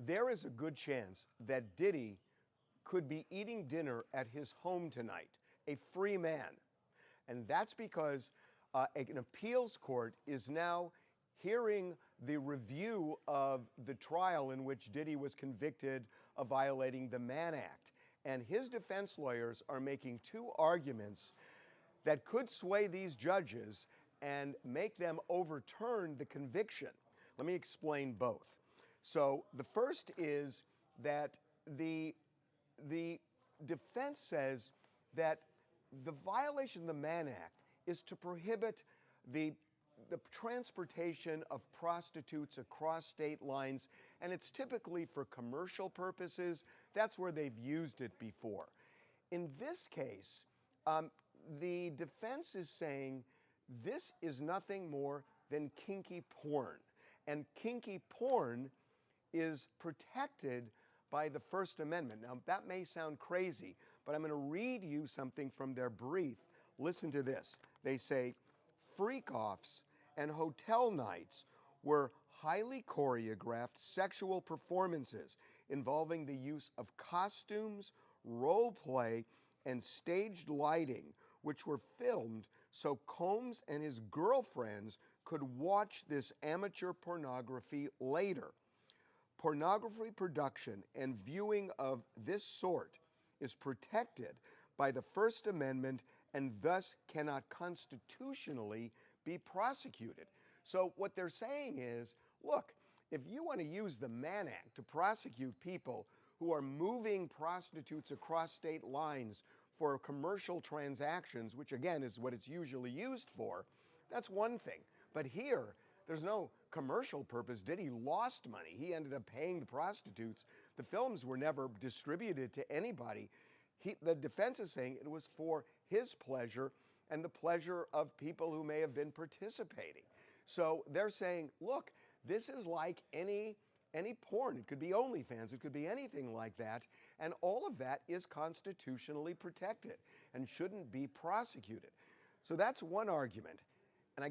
There is a good chance that Diddy could be eating dinner at his home tonight, a free man. And that's because an appeals court is now hearing the review of the trial in which Diddy was convicted of violating the Mann Act. And his defense lawyers are making two arguments that could sway these judges and make them overturn the conviction. Let me explain both. So the first is that the defense says that the violation of the Mann Act is to prohibit the transportation of prostitutes across state lines, and it's typically for commercial purposes. That's where they've used it before. In this case, the defense is saying this is nothing more than kinky porn. And kinky porn is protected by the First Amendment. Now, that may sound crazy, but I'm going to read you something from their brief. Listen to this. They say, freak-offs and hotel nights were highly choreographed sexual performances involving the use of costumes, role play, and staged lighting, which were filmed so Combs and his girlfriends could watch this amateur pornography later. Pornography production and viewing of this sort is protected by the First Amendment and thus cannot constitutionally be prosecuted. So what they're saying is, look, if you want to use the Mann Act to prosecute people who are moving prostitutes across state lines for commercial transactions, which again is what it's usually used for, that's one thing. But here, there's no commercial purpose. Diddy lost money. He ended up paying the prostitutes. The films were never distributed to anybody. The defense is saying it was for his pleasure and the pleasure of people who may have been participating. So they're saying, look, this is like any porn. It could be OnlyFans. It could be anything like that. And all of that is constitutionally protected and shouldn't be prosecuted. So that's one argument. And I